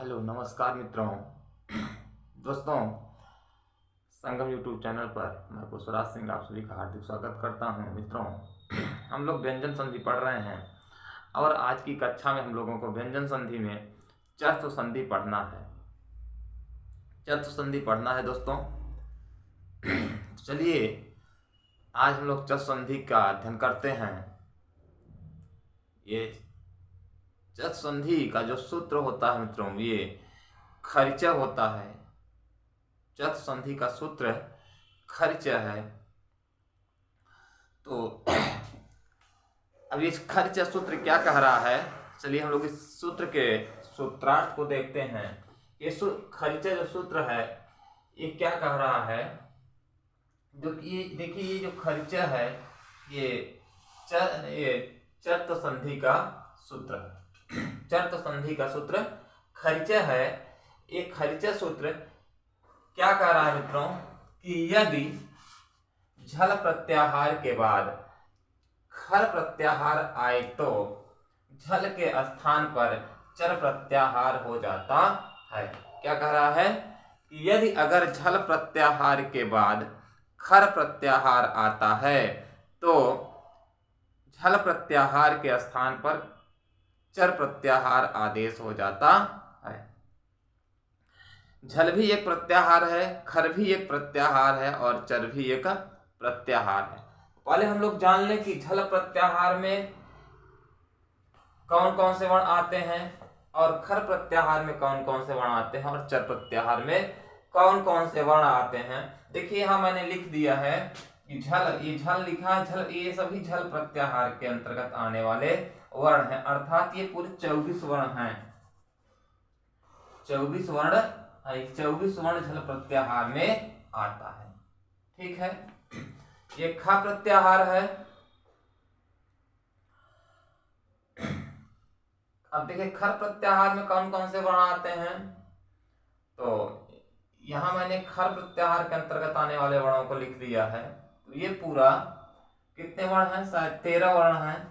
Hello नमस्कार मित्रों। दोस्तों, संगम यूट्यूब चैनल पर मैं पुष्पराज सिंह आप सभी का हार्दिक स्वागत करता हूं। मित्रों, हम लोग व्यंजन संधि पढ़ रहे हैं और आज की कक्षा में हम लोगों को व्यंजन संधि में चतुर्थ संधि पढ़ना है। चतुर्थ संधि पढ़ना है दोस्तों। चलिए आज हम लोग चतुर्थ संधि का अध्ययन करते हैं। ये चतुर्थ संधि का जो सूत्र होता है मित्रों, ये खर्चा होता है। चतुर्थ संधि का सूत्र खर्चा है। तो अब इस खर्चा सूत्र क्या कह रहा है, चलिए हम लोग इस सूत्र के सूत्रार्थ को देखते हैं। ये खर्चा जो सूत्र है ये क्या कह रहा है, जो कि देखिए ये जो खर्चा है ये चतुर्थ संधि का सूत्र है। चतुर्थ संधि का सूत्र खर्चा है। ये खर्चा सूत्र क्या कह रहा है मित्रों कि यदि झल प्रत्याहार के बाद खर प्रत्याहार आए तो झल के स्थान पर चर प्रत्याहार हो जाता है। क्या कह रहा है कि यदि अगर झल प्रत्याहार के बाद खर प्रत्याहार आता है तो झल प्रत्याहार के स्थान पर चर प्रत्याहार आदेश हो जाता है। झल भी एक प्रत्याहार है, खर भी एक प्रत्याहार है और चर भी एक प्रत्याहार है। पहले हम लोग जान लें कि झल प्रत्याहार में कौन कौन से वर्ण आते हैं और खर प्रत्याहार में कौन कौन से वर्ण आते हैं और चर प्रत्याहार में कौन कौन से वर्ण आते हैं। देखिए यहाँ मैंने लिख दिया है कि ये झल लिखा है। झल ये सभी झल प्रत्याहार के अंतर्गत आने वाले वर्ण हैं, अर्थात ये पूरे 24 वर्ण हैं। 24 वर्ण झल प्रत्याहार में आता है। ठीक है, ये खा प्रत्याहार है। अब देखिए खर प्रत्याहार में कौन कौन से वर्ण आते हैं, तो यहां मैंने खर प्रत्याहार के अंतर्गत आने वाले वर्णों को लिख दिया है। तो ये पूरा कितने वर्ण हैं, शायद 13 वर्ण हैं,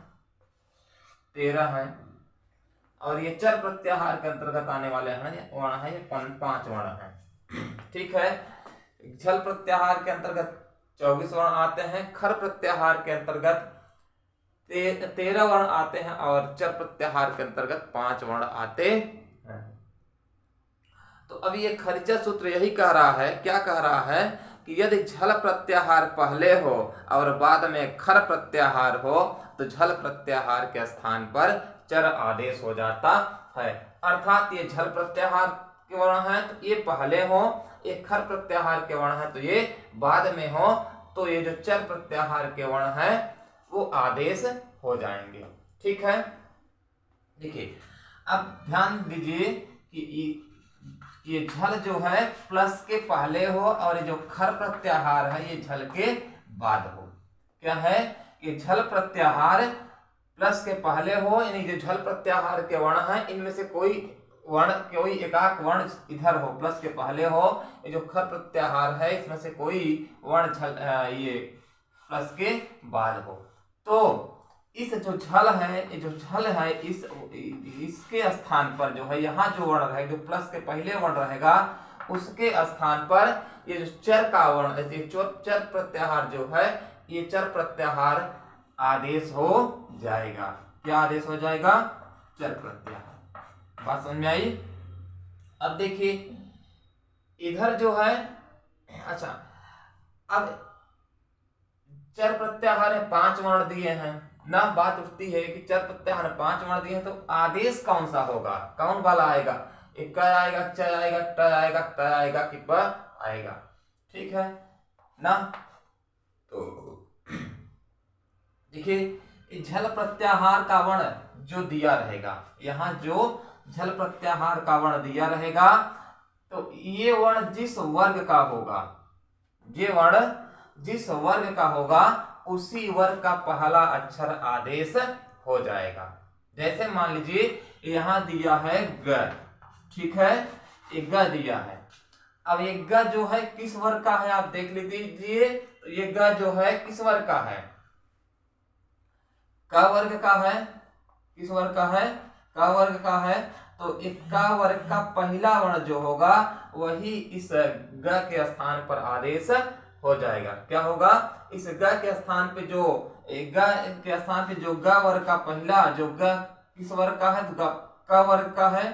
13 हैं। और ये चर प्रत्याहार के अंतर्गत आने वाले हैं वर्ण है, ये 5 वर्ण हैं। ठीक है, झल प्रत्याहार के अंतर्गत 24 वर्ण आते हैं, खर प्रत्याहार के अंतर्गत 13 वर्ण आते हैं और चर प्रत्याहार के अंतर्गत 5 वर्ण आते हैं। तो अब ये खर्चा सूत्र यही कह रहा है, क्या कह रहा है कि यदि झल प्रत्याहार पहले हो और बाद में खर प्रत्याहार हो तो झल प्रत्याहार के स्थान पर चर आदेश हो जाता है। अर्थात ये झल प्रत्याहार के वर्ण है तो ये पहले हो, ये खर प्रत्याहार के वर्ण है तो ये बाद में हो, तो ये जो चर प्रत्याहार के वर्ण है वो आदेश हो जाएंगे। ठीक है, देखिए अब ध्यान दीजिए कि ये झल जो है प्लस के पहले हो और ये जो खर प्रत्याहार है ये झल के बाद हो। क्या है, ये झल प्रत्याहार प्लस के पहले हो, यानी जो झल प्रत्याहार के वर्ण है इनमें से कोई एकाक वर्ण इधर हो, प्लस के पहले हो। ये जो खर प्रत्याहार है इसमें से कोई वर्ण ये प्लस के बाद हो। तो इस जो झल है, ये जो झल है इसके स्थान पर जो है यहाँ जो वर्ण रहेगा, जो प्लस के पहले वर्ण रहेगा उसके स्थान पर ये जो चर का वर्ण, ये चर प्रत्याहार जो है ये चर प्रत्याहार आदेश हो जाएगा। क्या आदेश हो जाएगा, चर प्रत्याहार। बात समझ में आई। अब देखिए इधर जो है, अच्छा अब चर प्रत्याहार है 5 वर्ण दिए हैं ना, बात उठती है कि चर प्रत्याहार 5 वर्ण दिए हैं तो आदेश कौन सा होगा, कौन वाला आएगा, एक आएगा, च आएगा, ट आएगा, त आएगा कि प आएगा। ठीक है ना। तो देखिए झल प्रत्याहार का वर्ण जो दिया रहेगा, यहाँ जो झल प्रत्याहार का वर्ण दिया रहेगा तो ये वर्ण जिस वर्ग का होगा, ये वर्ण जिस वर्ग का होगा उसी वर्ग का पहला अक्षर आदेश हो जाएगा। जैसे मान लीजिए यहाँ दिया है ग, ठीक है, एक ग दिया है। अब ये ग जो है किस वर्ग का है आप देख लीजिए। तो ये ग जो है किस वर्ग का है, क वर्ग का है। किस वर्ग का है, क वर्ग का है। तो एक क वर्ग का पहला वर्ण जो होगा वही इस ग के स्थान पर आदेश हो जाएगा। क्या होगा? इस ग के स्थान पे जो ग के स्थान पे जो ग वर्ग का पहला जो ग किस वर्ग का है? तो क वर्ग का है।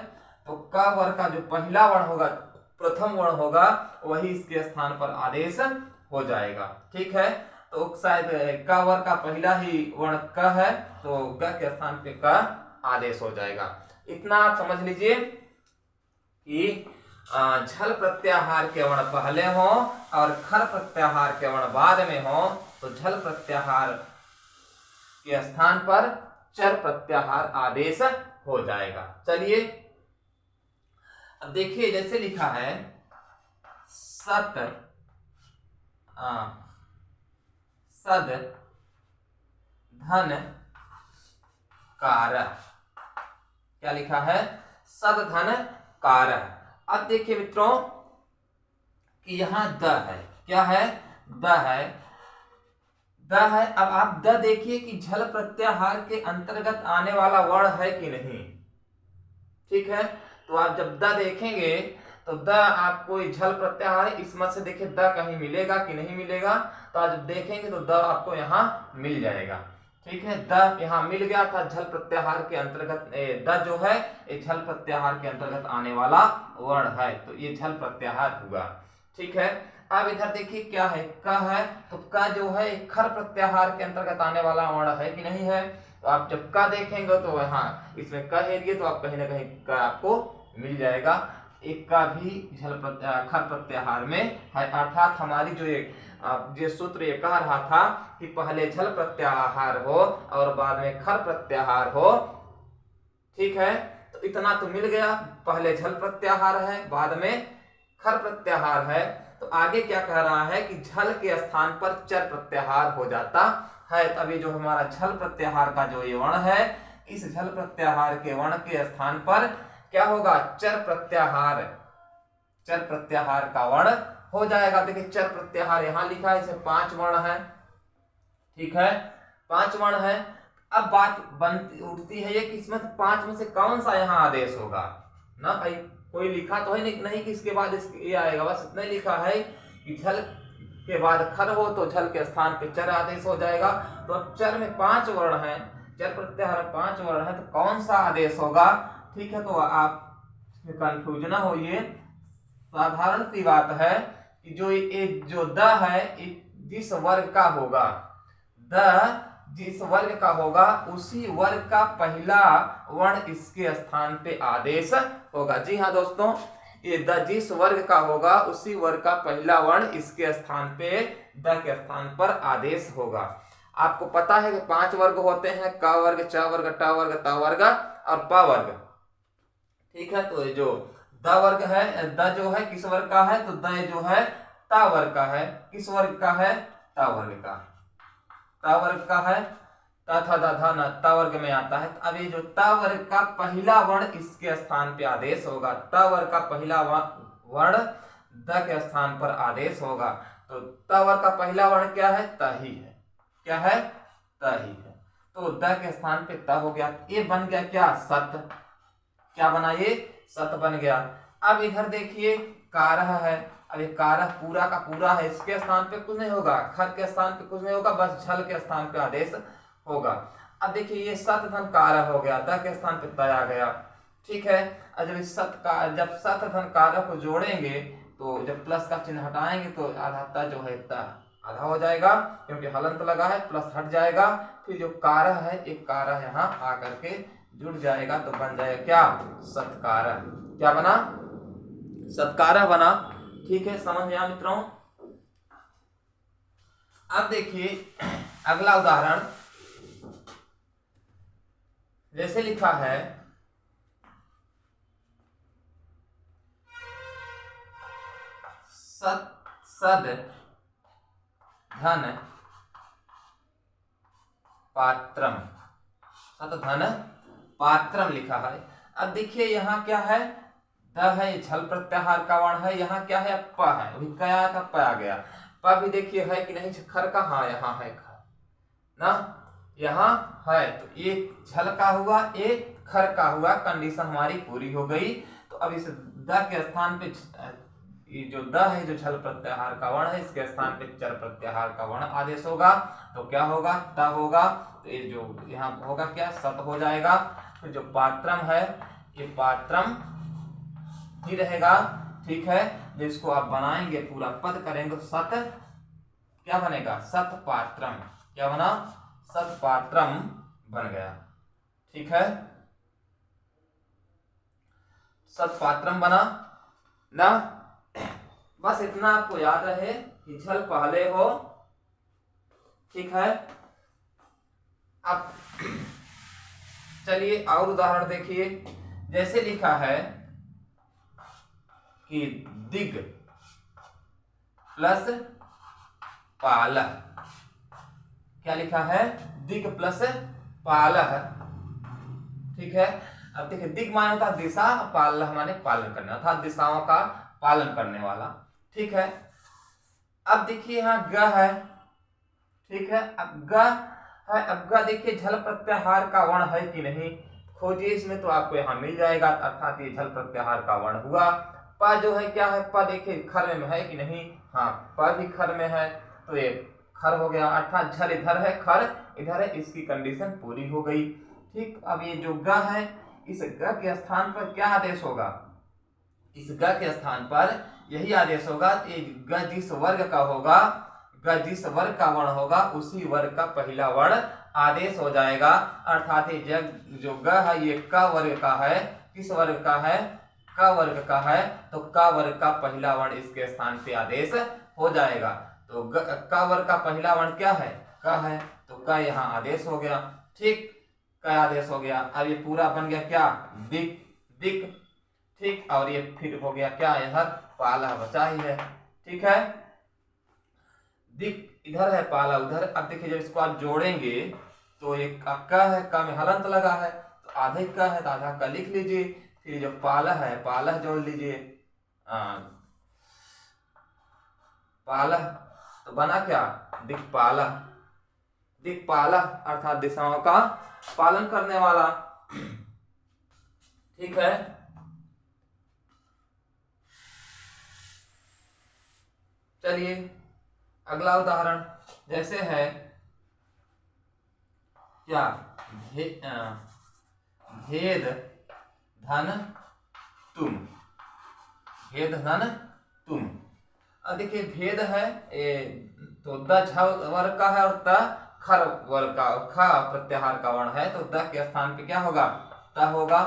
तो क वर्ग का जो पहला वर्ण होगा, प्रथम वर्ण होगा, वही इसके स्थान पर आदेश हो जाएगा। ठीक है, तो शायद क वर्ग का पहला ही वर्ण क है, तो ग के स्थान पे क आदेश हो जाएगा। इतना आप समझ लीजिए कि झल प्रत्याहार के वर्ण पहले हो और खर प्रत्याहार के वर्ण बाद में हो, तो झल प्रत्याहार के स्थान पर चर प्रत्याहार आदेश हो जाएगा। चलिए अब देखिए, जैसे लिखा है सत सद धन कार। क्या लिखा है? सद धन कार। अब देखिए मित्रों कि यहां द है। क्या है? द है। द है। अब आप द देखिए कि झल प्रत्याहार के अंतर्गत आने वाला वर्ण है कि नहीं। ठीक है, तो आप जब द देखेंगे तो द आपको झल प्रत्याहार है, इसमें से देखिए द कहीं मिलेगा कि नहीं मिलेगा। तो आप जब देखेंगे तो द आपको यहाँ मिल जाएगा। ठीक है, द यहाँ मिल गया था। झल प्रत्याहार के अंतर्गत द जो है ये झल प्रत्याहार के अंतर्गत आने वाला वर्ण है, तो ये झल प्रत्याहार हुआ। ठीक है, अब इधर देखिए क्या है? क है। तो क जो है खर प्रत्याहार के अंतर्गत आने वाला वर्ण है कि नहीं है। तो आप जब क देखेंगे तो यहाँ इसमें क है, तो आप कहीं ना कहीं क आपको मिल जाएगा। एक का भी खर प्रत्याहार में है, अर्थात हमारी जो सूत्र ये कह रहा था कि पहले झल प्रत्याहार हो और बाद में खर प्रत्याहार हो। ठीक है, तो इतना तो मिल गया। पहले झल प्रत्याहार है, बाद में खर प्रत्याहार है। तो आगे क्या कह रहा है कि झल के स्थान पर चर प्रत्याहार हो जाता है। तभी जो हमारा झल प्रत्याहार का जो ये वर्ण है, इस झल प्रत्याहार के वर्ण के स्थान पर क्या होगा? चर प्रत्याहार का वर्ण हो जाएगा। देखिए चर प्रत्याहार यहाँ लिखा है, इसे 5 वर्ण है। ठीक है, 5 वर्ण है। अब बात बनती उठती है ये कि इसमें 5 में से कौन सा यहाँ आदेश होगा ना भाई। कोई लिखा तो है नहीं कि इसके बाद ये आएगा, बस इतना लिखा है कि झल के बाद खर हो तो झल के स्थान पे चर आदेश हो जाएगा। तो अब चर में 5 वर्ण है, चर प्रत्याहार 5 वर्ण है, तो कौन सा आदेश होगा? ठीक है, तो आप कंफ्यूज ना होइए। साधारण सी बात है कि जो द है जिस वर्ग का होगा, द जिस वर्ग का होगा उसी वर्ग का पहला वर्ण इसके स्थान पे आदेश होगा। जी हाँ दोस्तों, ये द जिस वर्ग का होगा उसी वर्ग का पहला वर्ण इसके स्थान पे द के स्थान पर आदेश होगा। आपको पता है कि 5 वर्ग होते हैं, क वर्ग, च वर्ग, ट वर्ग, त वर्ग और प वर्ग। ठीक है, तो जो द वर्ग है, द जो है किस वर्ग का है? तो द जो है ता वर्ग का है। किस वर्ग का है? ता वर्ग का। ता वर्ग का है। ता था दा था न ता वर्ग में आता है। अब ये जो ता वर्ग का पहला वर्ण इसके स्थान पे आदेश होगा। ता वर्ग का पहला वर्ण द के स्थान पर आदेश होगा। तो ता वर्ग का पहला वर्ण क्या है? त ही है। क्या है? त ही है। तो द के स्थान पे त हो गया। ये बन गया क्या? सत। क्या बना? ये सत बन गया। अब इधर देखिए कारह है। अब ये कारह पूरा का पूरा है, इसके स्थान पे कुछ नहीं होगा, खर के स्थान पे कुछ नहीं होगा, बस झल के स्थान पे आदेश होगा। अब देखिए ये सत धन कारह हो गया, द के स्थान पे त आ गया। ठीक है, और जब सत धन कारह को जोड़ेंगे तो जब प्लस का चिन्ह हटाएंगे तो आधा त जो है त आधा हो जाएगा, क्योंकि हलंत लगा है, प्लस हट जाएगा। फिर जो कारह है, एक कारह यहाँ आकर के जुड़ जाएगा तो बन जाएगा क्या? सत्कारह। क्या बना? सत्कारह बना। ठीक है, समझ में आया मित्रों? अब देखिए अगला उदाहरण, जैसे लिखा है सद धन पात्रम। सत धन पात्रम लिखा है। अब देखिए यहाँ क्या है? द है, झल प्रत्याहार का वर्ण है। यहाँ क्या है? प है। अभी क्या था? प आ गया। प भी देखिए है कि नहीं खर का? हाँ, यहाँ है खर ना, यहाँ है। तो एक झल का हुआ, एक खर का हुआ, कंडीशन हमारी पूरी हो गई। तो अब इस द के स्थान पे ये जो द है जो झल प्रत्याहार का वर्ण है, इसके स्थान पे चर प्रत्याहार का वर्ण आदेश होगा। तो क्या होगा, त होगा। तो ये जो यहाँ होगा क्या, सत हो जाएगा। फिर जो पात्रम है ये पात्रम ही रहेगा। ठीक है, जिसको आप बनाएंगे पूरा पद करेंगे तो सत क्या बनेगा, सत पात्रम। क्या बना, सत पात्रम बन गया। ठीक है, सत पात्रम बना ना। बस इतना आपको याद रहे कि झल पहले हो। ठीक है, अब चलिए और उदाहरण देखिए। जैसे लिखा है कि दिग प्लस पालह। क्या लिखा है, दिग प्लस पालह। ठीक है, अब देखिए दिग माने होता है दिशा, पालह माने पालन करने, अर्थात दिशाओं का पालन करने वाला। ठीक है, अब देखिए यहाँ ग है। ठीक है, अब ग है। अब ग देखिए झल प्रत्याहार का वर्ण है कि नहीं, खोजिए इसमें तो आपको यहाँ मिल जाएगा, अर्थात ये झल प्रत्याहार का वर्ण हुआ। प जो है क्या है, प देखिए खर में है कि नहीं, हाँ प भी खर में है, तो ये खर हो गया, अर्थात झल इधर है, खर इधर है, इसकी कंडीशन पूरी हो गई। ठीक, अब ये जो ग है, इस ग के स्थान पर क्या आदेश होगा, इस ग के स्थान पर यही आदेश होगा। ये ग जिस वर्ग का होगा, ग जिस वर्ग का वर्ण होगा उसी वर्ग का पहला वर्ण आदेश हो जाएगा। अर्थात ये जो ग है ये क वर्ग का है, किस वर्ग का है, क वर्ग का है, तो क वर्ग का पहला वर्ण इसके स्थान पे आदेश हो जाएगा। तो क वर्ग का पहला वर्ण क्या है, क है, तो क यहाँ आदेश हो गया। ठीक, क आदेश हो गया। अब ये पूरा बन गया क्या, दिक, दिक। ठीक, और ये फिर हो गया क्या, इधर पाला बचा ही है। ठीक है, दिक इधर है, पाला उधर। अब देखिए जब इसको आप जोड़ेंगे तो एक क है, क में हलंत लगा है, तो आधे क है तो आधा क लिख लीजिए। फिर जो पाला है, पाला जोड़ लीजिए, पाला, तो बना क्या, दिक्पाला। दिक्पाला अर्थात दिशाओं का पालन करने वाला। ठीक है, चलिए अगला उदाहरण जैसे है क्या, भेद धन तुम, भेद धन तुम। अब देखिए भेद है तो द झ वर्ग का है और त खर वर्ग का, ख प्रत्याहार का वर्ण है, तो द के स्थान पे क्या होगा, त होगा,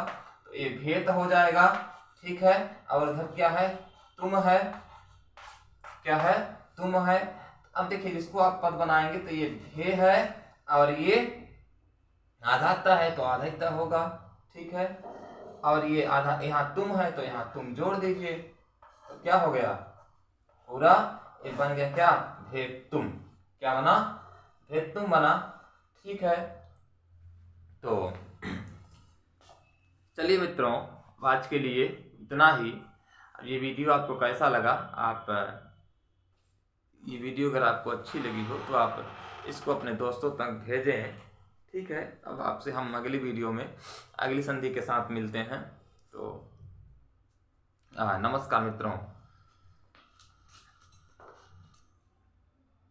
तो ये भेद हो जाएगा। ठीक है, और इधर क्या है, तुम है, क्या है, तुम है। अब देखिए जिसको आप पद बनाएंगे तो ये भे है और ये आधा त है तो आधा ही त होगा। ठीक है, और ये आधा यहाँ तुम है तो यहाँ तुम जोड़ दीजिए, तो क्या हो गया, पूरा ये बन गया क्या, भेद तुम। क्या बना, भेद तुम बना। ठीक है, तो चलिए मित्रों आज के लिए इतना ही। ये वीडियो आपको कैसा लगा, आप ये वीडियो अगर आपको अच्छी लगी हो तो आप इसको अपने दोस्तों तक भेजें। ठीक है, अब आपसे हम अगली वीडियो में अगली संधि के साथ मिलते हैं। तो नमस्कार मित्रों।